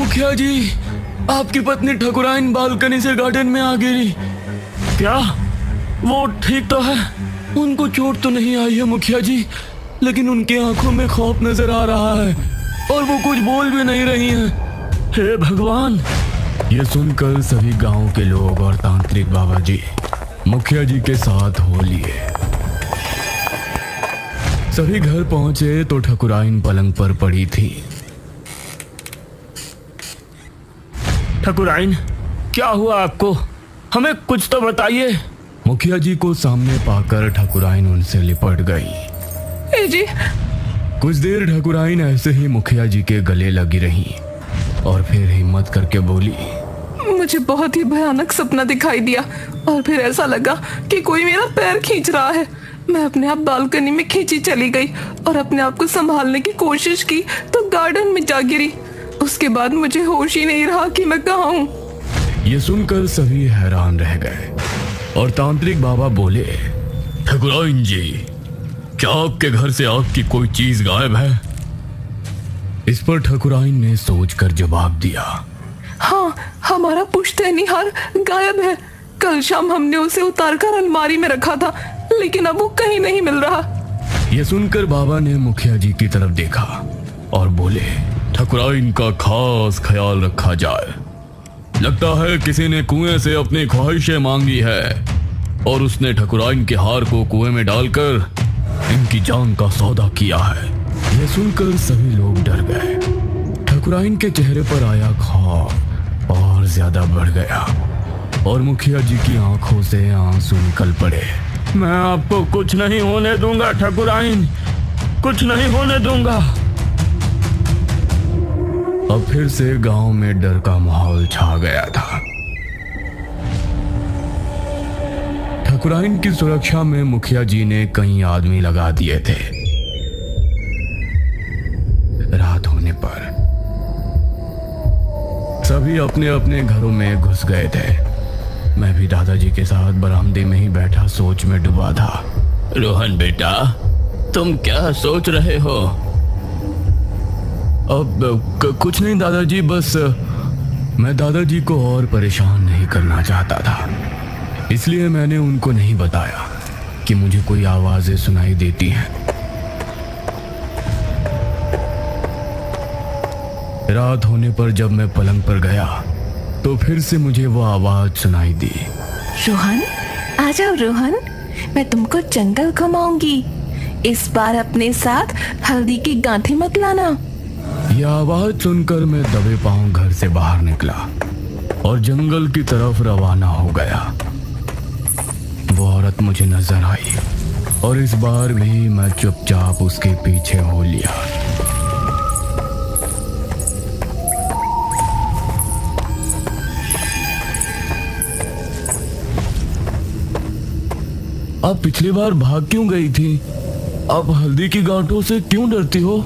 मुखिया जी, आपकी पत्नी ठकुराइन बालकनी से गार्डन में आ गिरी। क्या वो ठीक तो है? उनको चोट तो नहीं आई है मुखिया जी, लेकिन उनकी आंखों में खौफ नजर आ रहा है और वो कुछ बोल भी नहीं रही हैं। हे भगवान! ये सुनकर सभी गांव के लोग और तांत्रिक बाबा जी मुखिया जी के साथ हो लिए। सभी घर पहुंचे तो ठकुराइन पलंग पर पड़ी थी। ठकुराइन, क्या हुआ आपको? हमें कुछ तो बताइए। मुखिया जी को सामने पाकर ठकुराइन उनसे लिपट गई। जी। कुछ देर ठकुराइन ऐसे ही मुखिया जी के गले लगी रही और फिर हिम्मत करके बोली, मुझे बहुत ही भयानक सपना दिखाई दिया और फिर ऐसा लगा कि कोई मेरा पैर खींच रहा है। मैं अपने आप बालकनी में खींची चली गई और अपने आप को संभालने की कोशिश की तो गार्डन में जा गिरी। उसके बाद मुझे होश ही नहीं रहा कि मैं कहाँ हूँ। ये सुनकर सभी हैरान रह गए और तांत्रिक बाबा बोले, ठकुराइन जी, क्या आपके घर से आपकी कोई चीज गायब है? इस पर ठकुराइन ने सोचकर जवाब दिया, हाँ, हमारा पुश्तैनी हार गायब है। कल शाम हमने उसे उतारकर अलमारी में रखा था, लेकिन अब वो कहीं नहीं मिल रहा। यह सुनकर बाबा ने मुखिया जी की तरफ देखा और बोले, ठकुराइन का खास ख्याल रखा जाए। लगता है किसी ने कुएं से अपनी ख्वाहिशें मांगी है और उसने ठकुराइन के हार को कुएं में डालकर इनकी जान का सौदा किया है। यह सुनकर सभी लोग डर गए। ठकुराइन के चेहरे पर आया खौफ और ज्यादा बढ़ गया और मुखिया जी की आंखों से आंसू निकल पड़े। मैं आपको कुछ नहीं होने दूंगा ठकुराइन, कुछ नहीं होने दूंगा। अब फिर से गांव में डर का माहौल छा गया था। ठकुराइन की सुरक्षा में मुखिया जी ने कई आदमी लगा दिए थे। रात होने पर सभी अपने अपने घरों में घुस गए थे। मैं भी दादाजी के साथ बरामदे में ही बैठा सोच में डूबा था। रोहन बेटा, तुम क्या सोच रहे हो? अब कुछ नहीं दादाजी, बस मैं दादाजी को और परेशान नहीं करना चाहता था, इसलिए मैंने उनको नहीं बताया कि मुझे कोई आवाजें सुनाई देती हैं। रात होने पर जब मैं पलंग पर गया तो फिर से मुझे वो आवाज सुनाई दी। रोहन, आ जाओ रोहन, मैं तुमको जंगल घुमाऊंगी। इस बार अपने साथ हल्दी की गांठें मत लाना। यह आवाज सुनकर मैं दबे पांव घर से बाहर निकला और जंगल की तरफ रवाना हो गया। वो औरत मुझे नजर आई और इस बार भी मैं चुपचाप उसके पीछे हो लिया। आप पिछली बार भाग क्यों गई थी? आप हल्दी की गांठों से क्यों डरती हो?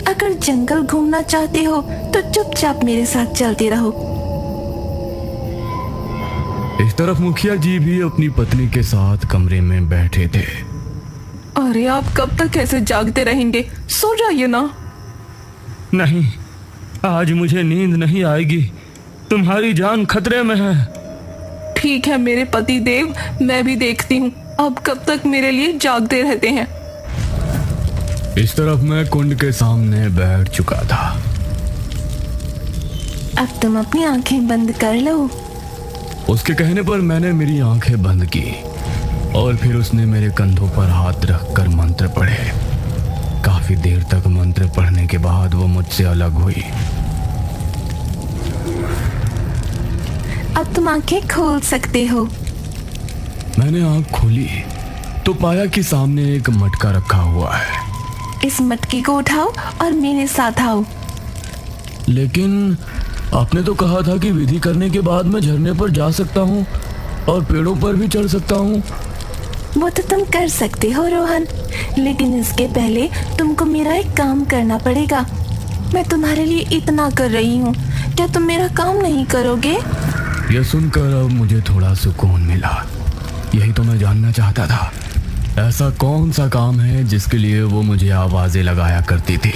अगर जंगल घूमना चाहते हो तो चुपचाप मेरे साथ चलते रहो। इस तरफ मुखिया जी भी अपनी पत्नी के साथ कमरे में बैठे थे। अरे आप कब तक ऐसे जागते रहेंगे? सो जाइए ना। नहीं, आज मुझे नींद नहीं आएगी। तुम्हारी जान खतरे में है। ठीक है मेरे पति देव, मैं भी देखती हूँ अब कब तक मेरे लिए जागते रहते हैं। इस तरफ मैं कुंड के सामने बैठ चुका था। अब तुम अपनी आंखें बंद कर लो। उसके कहने पर मैंने मेरी आंखें बंद की और फिर उसने मेरे कंधों पर हाथ रखकर मंत्र पढ़े। काफी देर तक मंत्र पढ़ने के बाद वो मुझसे अलग हुई। अब तुम आंखें खोल सकते हो। मैंने आंख खोली तो पाया कि सामने एक मटका रखा हुआ है। इस मटके को उठाओ और मेरे साथ आओ। लेकिन आपने तो कहा था कि विधि करने के बाद मैं झरने पर जा सकता हूँ और पेड़ों पर भी चढ़ सकता हूँ। वो तो तुम कर सकते हो रोहन, लेकिन इसके पहले तुमको मेरा एक काम करना पड़ेगा। मैं तुम्हारे लिए इतना कर रही हूँ, क्या तुम मेरा काम नहीं करोगे? यह सुनकर अब मुझे थोड़ा सुकून मिला। यही तो मैं जानना चाहता था। ऐसा कौन सा काम है जिसके लिए वो मुझे आवाजें लगाया करती थी?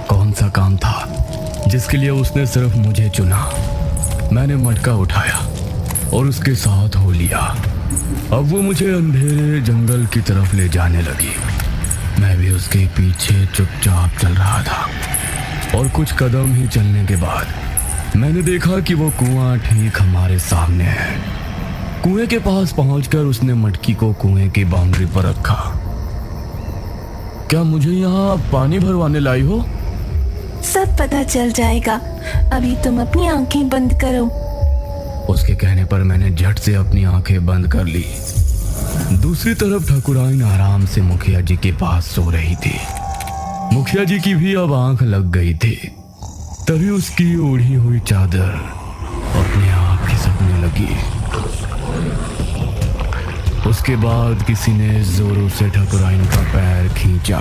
कौन सा काम था? जिसके लिए उसने सिर्फ मुझे चुना। मैंने मटका उठाया और उसके साथ हो लिया। अब वो मुझे अंधेरे जंगल की तरफ ले जाने लगी। मैं भी उसके पीछे चुपचाप चल रहा था और कुछ कदम ही चलने के बाद मैंने देखा कि वो कुआं ठीक हमारे सामने है। कुएं के पास पहुंचकर उसने मटकी को कुएं की बाउंड्री पर रखा। क्या मुझे यहाँ पानी भरवाने लाई हो? सब पता चल जाएगा, अभी तुम अपनी आंखें बंद करो। उसके कहने पर मैंने झट से अपनी आंखें बंद कर ली। दूसरी तरफ ठाकुराइन आराम से मुखिया जी के पास सो रही थी। मुखिया जी की भी अब आंख लग गई थी। तभी उसकी ओढ़ी हुई चादर अपने आप खिसकने लगी। उसके बाद किसी ने जोरों से ठाकुराइन का पैर खींचा।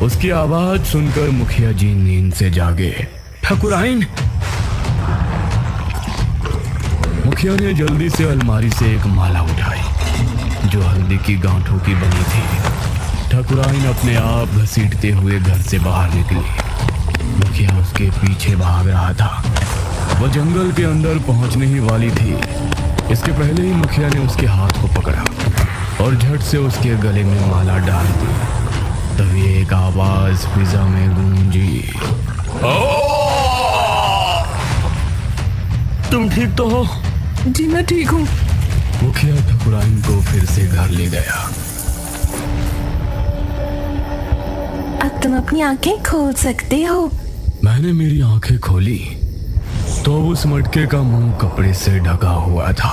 उसकी आवाज सुनकर मुखिया जी नींद से जागे। ठाकुराइन! मुखिया ने जल्दी से अलमारी से एक माला उठाई जो हल्दी की गांठों की बनी थी। ठाकुराइन अपने आप घसीटते हुए घर से बाहर निकली। मुखिया उसके पीछे भाग रहा था। वह जंगल के अंदर पहुंचने ही वाली थी। इसके पहले ही मुखिया ने उसके हाथ को पकड़ा और झट से उसके गले में माला डाल दी। तभी एक आवाज फिजा में गूंजी। तुम ठीक तो हो? जी मैं ठीक हूँ। मुखिया ठाकुराइन को फिर से घर ले गया। अब तुम अपनी आंखें खोल सकते हो। मैंने मेरी आंखें खोली तो उस मटके का मुंह कपड़े से ढका हुआ था।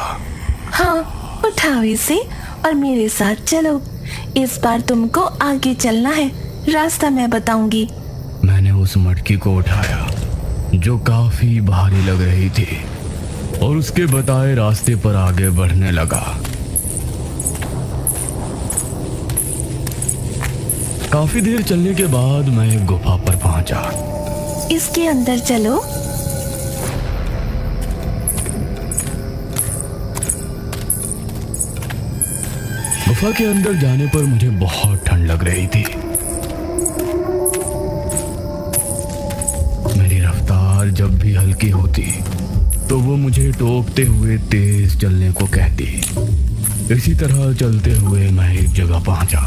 हाँ, उठाओ इसे और मेरे साथ चलो। इस बार तुमको आगे चलना है, रास्ता मैं बताऊंगी। मैंने उस मटकी को उठाया जो काफी भारी लग रही थी और उसके बताए रास्ते पर आगे बढ़ने लगा। काफी देर चलने के बाद मैं एक गुफा पर पहुंचा। इसके अंदर चलो। गुफा के अंदर जाने पर मुझे बहुत ठंड लग रही थी। मेरी रफ्तार जब भी हल्की होती तो वो मुझे टोकते हुए तेज चलने को कहती। इसी तरह चलते हुए मैं एक जगह पहुंचा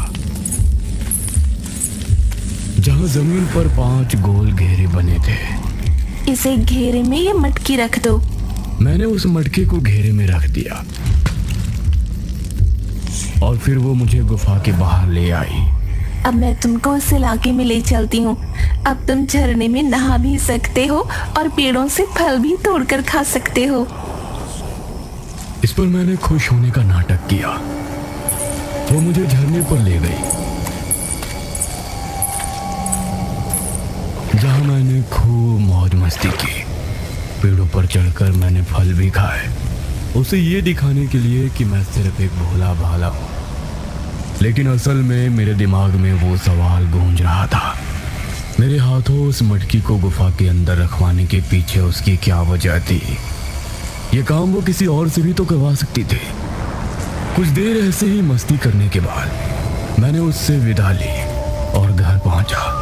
जहां जमीन पर 5 गोल घेरे बने थे। इसे घेरे में ये मटकी रख दो। मैंने उस मटके को घेरे में रख दिया और फिर वो मुझे गुफा के बाहर ले आई। अब मैं तुमको इस इलाके में ले चलती हूँ। अब तुम झरने में नहा भी सकते हो और पेड़ों से फल भी तोड़कर खा सकते हो। इस पर मैंने खुश होने का नाटक किया। वो मुझे झरने पर ले गई जहां मैंने खूब मौज मस्ती की। पेड़ों पर चढ़कर मैंने फल भी खाए, उसे ये दिखाने के लिए कि मैं सिर्फ एक भोला भाला हूं। लेकिन असल में मेरे दिमाग में वो सवाल गूंज रहा था, मेरे हाथों उस मटकी को गुफा के अंदर रखवाने के पीछे उसकी क्या वजह थी? ये काम वो किसी और से भी तो करवा सकती थी। कुछ देर ऐसे ही मस्ती करने के बाद मैंने उससे विदा ली और घर पहुंचा।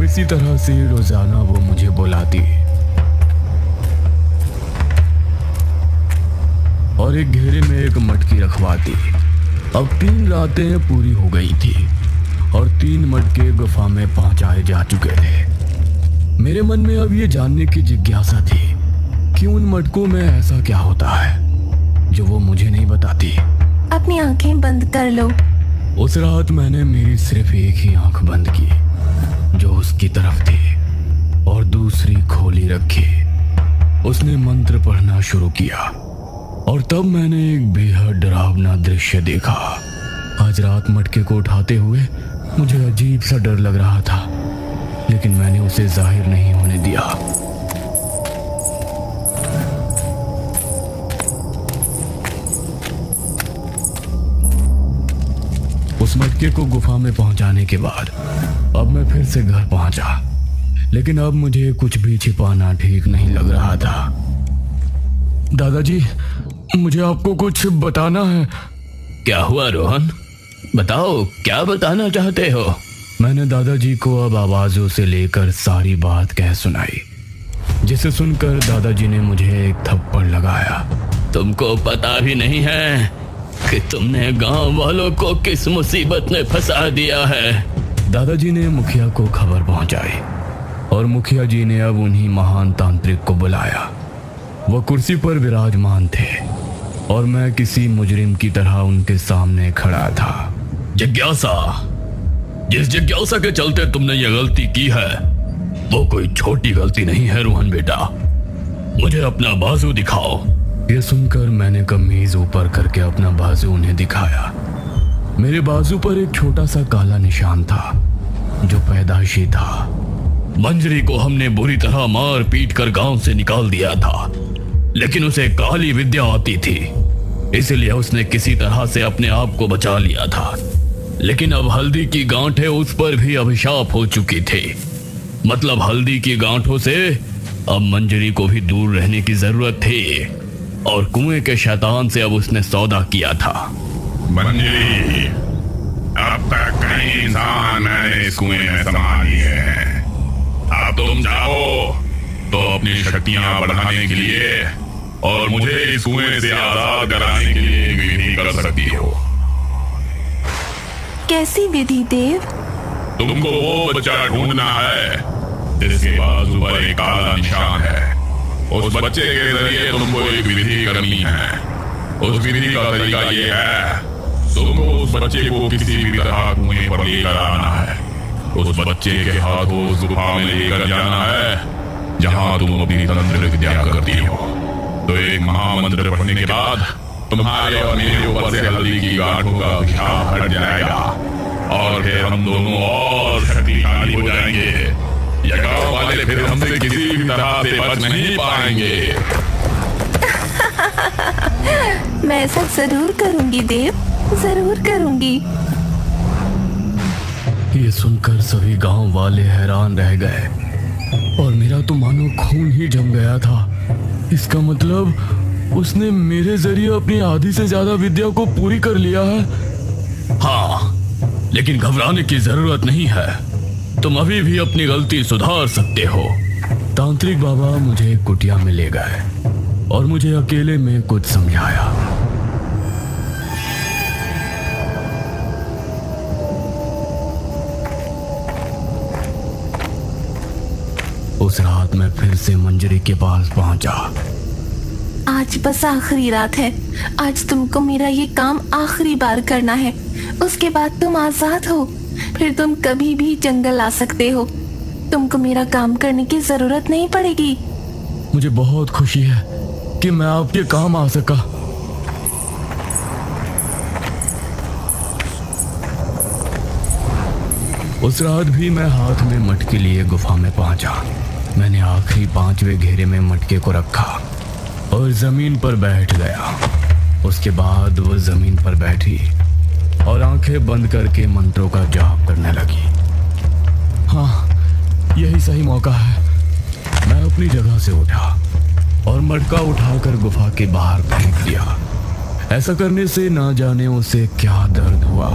इसी तरह से रोजाना वो मुझे बुलाती और एक घेरे में एक मटकी रखवाती। अब 3 रातें पूरी हो गई थी और 3 मटके गुफा में पहुंचाए जा चुके थे। मेरे मन में अब ये जानने की जिज्ञासा थी कि उन मटकों में ऐसा क्या होता है जो वो मुझे नहीं बताती। अपनी आंखें बंद कर लो। उस रात मैंने मेरी सिर्फ एक ही आंख बंद की जो उसकी तरफ थी और दूसरी खोली रखी। उसने मंत्र पढ़ना शुरू किया और तब मैंने एक बेहद डरावना दृश्य देखा। आज रात मटके को उठाते हुए मुझे अजीब सा डर लग रहा था, लेकिन मैंने उसे जाहिर नहीं होने दिया। उस मटके को गुफा में पहुंचाने के बाद अब मैं फिर से घर पहुंचा। लेकिन अब मुझे कुछ भी छिपाना ठीक नहीं लग रहा था। दादाजी, मुझे आपको कुछ बताना है। क्या हुआ रोहन? बताओ, क्या बताना चाहते हो? मैंने दादाजी को अब आवाजों से लेकर सारी बात कह सुनाई, जिसे सुनकर दादाजी ने मुझे एक थप्पड़ लगाया। तुमको पता भी नहीं है कि तुमने गांव वालों को किस मुसीबत में फंसा दिया है। दादाजी ने मुखिया को खबर पहुंचाई और मुखिया जी ने अब उन्हीं महान तांत्रिक को बुलाया। वह कुर्सी पर विराजमान थे और मैं किसी मुजरिम की तरह उनके सामने खड़ा था। जिज्ञासा, जिस जिज्ञासा के चलते तुमने यह गलती की है वो कोई छोटी गलती नहीं है रोहन बेटा। मुझे अपना बाजू दिखाओ। यह सुनकर मैंने कमीज ऊपर करके अपना बाजू उन्हें दिखाया। मेरे बाजू पर एक छोटा सा काला निशान था जो पैदाइशी था। मंजरी को हमने बुरी तरह मार पीट कर गांव से निकाल दिया था, लेकिन उसे काली विद्या आती थी, इसलिए उसने किसी तरह से अपने आप को बचा लिया था। लेकिन अब हल्दी की गांठें उस पर भी अभिशाप हो चुकी थी। मतलब हल्दी की गांठों से अब मंजरी को भी दूर रहने की जरूरत थी और कुएं के शैतान से अब उसने सौदा किया था। मंजरी, अब तक कई इंसान मैंने इस कुएं में समा लिए हैं। अब तुम जाओ तो अपनी शक्तियां बढ़ाने के लिए और मुझे इस कुएं से आजाद कराने के लिए एक विधि कर सकती हो। कैसी विधि देव? तुमको वो बच्चा ढूंढना है जिसके बाजू पर एक काला निशान है। उस बच्चे के जरिए तुमको एक विधि करनी है। उस विधि का तरीका ये है, तुमको उस बच्चे को किसी भी तरह कुएं पर लेकर आना है। उस बच्चे के हाथों उस गुफा में लेकर जाना है जहां तुम अपनी तंत्र विद्या करती हो। तो एक महामंत्र पढ़ने के बाद तुम्हारे और मेरे ऊपर से हल्दी की गांठों का अभिशाप हट जाएगा और फिर हम दोनों और शक्तिशाली हो जाएंगे। ये गांव वाले फिर हमसे किसी भी तरह से बच नहीं पाएंगे। मैं ऐसा जरूर करूंगी देव, जरूर करूंगी। ये सुनकर सभी गांव वाले हैरान रह गए और मेरा तो मानो खून ही जम गया था। इसका मतलब उसने मेरे जरिए अपनी आधी से ज्यादा विद्या को पूरी कर लिया है। हाँ, लेकिन घबराने की जरूरत नहीं है। तुम अभी भी अपनी गलती सुधार सकते हो। तांत्रिक बाबा मुझे कुटिया में ले गए और मुझे अकेले में कुछ समझाया। उस रात मैं फिर से मंजरी के पास पहुंचा। आज बस आखिरी रात है। आज तुमको मेरा ये काम आखिरी बार करना है। उसके बाद तुम आजाद हो। फिर तुम कभी भी जंगल आ सकते हो। तुमको मेरा काम करने की जरूरत नहीं पड़ेगी। मुझे बहुत खुशी है कि मैं आपके काम आ सका। उस रात भी मैं हाथ में मटके लिए गुफा में पहुंचा। मैंने आखिरी 5वें घेरे में मटके को रखा और जमीन पर बैठ गया। उसके बाद वो जमीन पर बैठी और आंखें बंद करके मंत्रों का जाप करने लगी। हाँ, यही सही मौका है। मैं अपनी जगह से उठा और मटका उठाकर गुफा के बाहर फेंक दिया। ऐसा करने से ना जाने उसे क्या दर्द हुआ।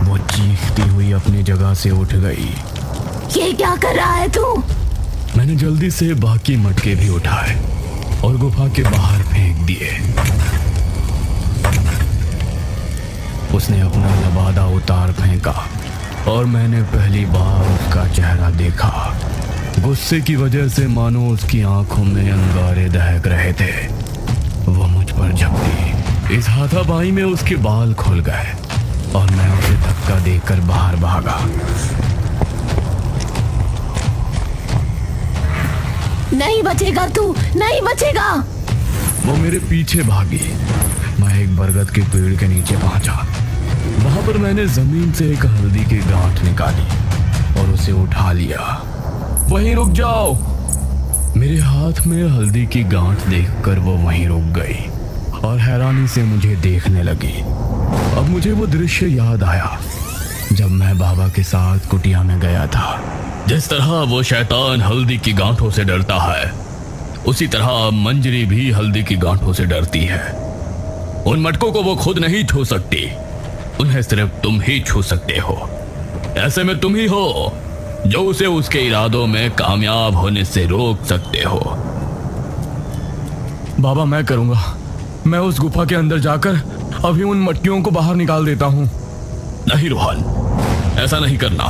वो चीखती हुई अपनी जगह से उठ गई। ये क्या कर रहा है तू? मैंने जल्दी से बाकी मटके भी उठाए और गुफा के बाहर फेंक दिए। उसने अपना लबादा उतार फेंका और मैंने पहली बार उसका चेहरा देखा। गुस्से की वजह से मानो उसकी आंखों में अंगारे दहक रहे थे। वो मुझ पर झपटी। इस हाथापाई में उसके बाल खुल गए और मैं उसे धक्का देकर बाहर भागा। नहीं बचेगा तू, नहीं बचेगा। वो मेरे पीछे भागी। मैं एक बरगद के पेड़ के नीचे पहुंचा। वहां पर मैंने जमीन से एक हल्दी की गांठ निकाली और उसे उठा लिया। वहीं रुक जाओ। मेरे हाथ में हल्दी की गांठ देखकर वो वहीं रुक गई और हैरानी से मुझे देखने लगी। अब मुझे वो दृश्य याद आया जब मैं बाबा के साथ कुटिया में गया था। जिस तरह वो शैतान हल्दी की गांठों से डरता है, उसी तरह मंजरी भी हल्दी की गांठों से डरती है। उन मटकों को वो खुद नहीं छू सकती, उन्हें सिर्फ तुम ही छू सकते हो। ऐसे में तुम ही हो जो उसे उसके इरादों में कामयाब होने से रोक सकते हो। बाबा, मैं करूंगा। मैं उस गुफा के अंदर जाकर अभी उन मटकियों को बाहर निकाल देता हूं। नहीं रोहन, ऐसा नहीं करना।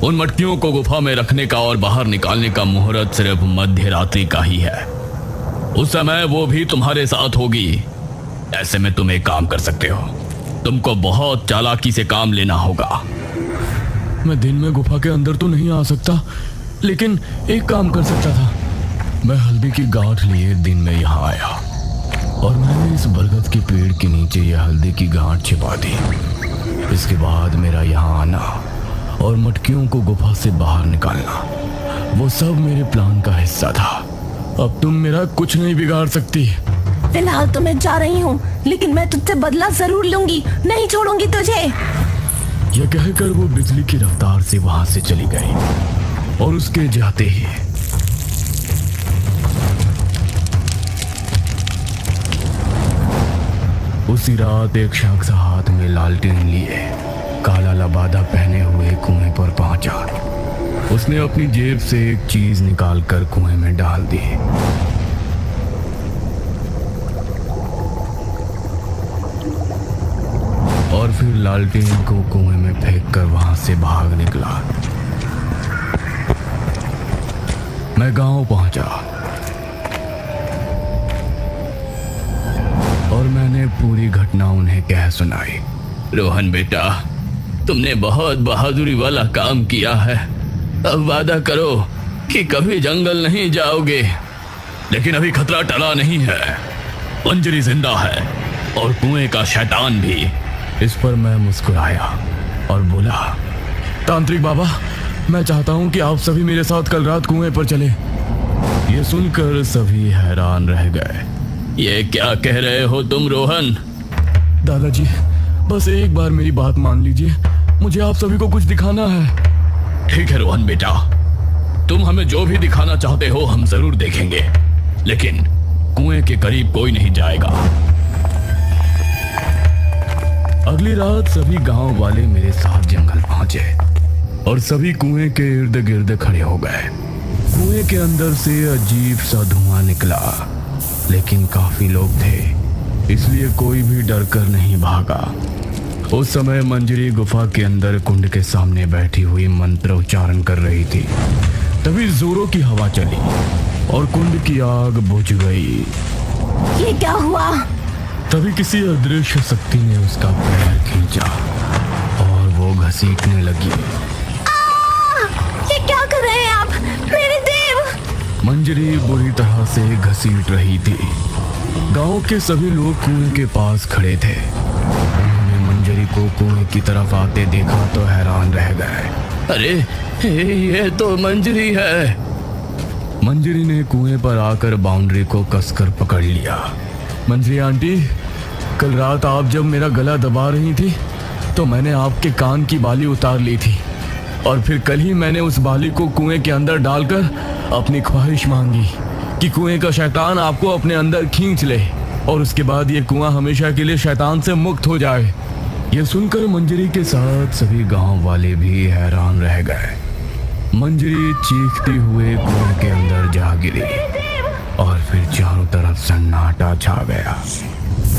उन मटकियों को गुफा में रखने का और बाहर निकालने का मुहूर्त सिर्फ मध्य रात्रि का ही है। उस समय वो भी तुम्हारे साथ होगी। ऐसे में तुम एक काम कर सकते हो, तुमको बहुत चालाकी से काम लेना होगा। मैं दिन में गुफा के अंदर तो नहीं आ सकता, लेकिन एक काम कर सकता था। मैं हल्दी की गांठ लिए दिन में यहाँ आया और मैंने इस बरगद के पेड़ के नीचे यह हल्दी की गांठ छिपा दी। इसके बाद मेरा यहाँ आना और मटकियों को गुफा से बाहर निकालना, वो सब मेरे प्लान का हिस्सा था। अब तुम मेरा कुछ नहीं बिगाड़ सकती। फिलहाल तो मैं जा रही हूँ, लेकिन मैं तुझसे बदला जरूर लूंगी, नहीं छोड़ूंगी तुझे। यह कहकर वो बिजली की रफ्तार से वहां से चली गई और उसके जाते ही उसी रात एक शख्स हाथ में लालटेन लिए काला लबादा पहने हुए कुएं पर पहुंचा। उसने अपनी जेब से एक चीज निकालकर कुएं में डाल दी। और फिर लालटेन को कुएं में फेंककर वहां से भाग निकला। मैं गांव पहुंचा और मैंने पूरी घटना उन्हें कह सुनाई। रोहन बेटा, तुमने बहुत बहादुरी वाला काम किया है। अब वादा करो कि कभी जंगल नहीं जाओगे। लेकिन अभी खतरा टला नहीं है। मंजरी जिंदा है और कुएं का शैतान भी। इस पर मैं मुस्कुराया और बोला, तांत्रिक बाबा, मैं चाहता हूं कि आप सभी मेरे साथ कल रात कुएं पर चले। ये सुनकर सभी हैरान रह गए। ये क्या कह रहे हो तुम रोहन? दादाजी, बस एक बार मेरी बात मान लीजिए, मुझे आप सभी को कुछ दिखाना है। ठीक है रोहन बेटा, तुम हमें जो भी दिखाना चाहते हो हम जरूर देखेंगे, लेकिन कुएं के करीब कोई नहीं जाएगा। अगली रात सभी गांव वाले मेरे साथ जंगल पहुंचे और सभी कुएं के इर्द गिर्द खड़े हो गए। कुएं के अंदर से अजीब सा धुआं निकला, लेकिन काफी लोग थे, इसलिए कोई भी डर कर नहीं भागा। उस समय मंजरी गुफा के अंदर कुंड के सामने बैठी हुई मंत्र उच्चारण कर रही थी। तभी जोरों की हवा चली और कुंड की आग बुझ गई। ये क्या हुआ? तभी किसी अदृश्य शक्ति ने उसका पैर खींचा और वो घसीटने लगी। ये क्या कर रहे हैं आप? मेरे देव! मंजरी बुरी तरह से घसीट रही थी। गांव के सभी लोग कुएं के पास खड़े थे। उन्होंने मंजरी को कुएं की तरफ आते देखा तो हैरान रह गए। अरे ये तो मंजरी है। मंजरी ने कुएं पर आकर बाउंड्री को कसकर पकड़ लिया। मंजरी आंटी, कल रात आप जब मेरा गला दबा रही थी तो मैंने आपके कान की बाली उतार ली थी और फिर कल ही मैंने उस बाली को कुएं के अंदर डालकर अपनी ख्वाहिश मांगी कि कुएं का शैतान आपको अपने अंदर खींच ले और उसके बाद ये कुआं हमेशा के लिए शैतान से मुक्त हो जाए। ये सुनकर मंजरी के साथ सभी गांव वाले भी हैरान रह गए। मंजरी चीखती हुए कुएं के अंदर जा गिरी और फिर चारों तरफ सन्नाटा छा गया।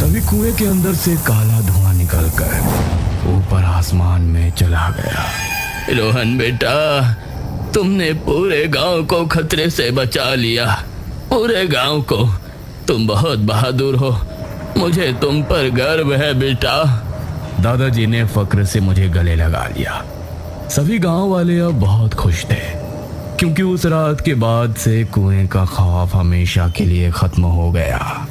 तभी कुएं के अंदर से काला धुआं निकलकर ऊपर आसमान में चला गया। रोहन बेटा, तुमने पूरे गांव को खतरे से बचा लिया। पूरे गांव को। तुम बहुत बहादुर हो। मुझे तुम पर गर्व है बेटा। दादाजी ने फक्र से मुझे गले लगा लिया। सभी गांव वाले अब बहुत खुश थे, क्योंकि उस रात के बाद से कुएं का खौफ हमेशा के लिए खत्म हो गया।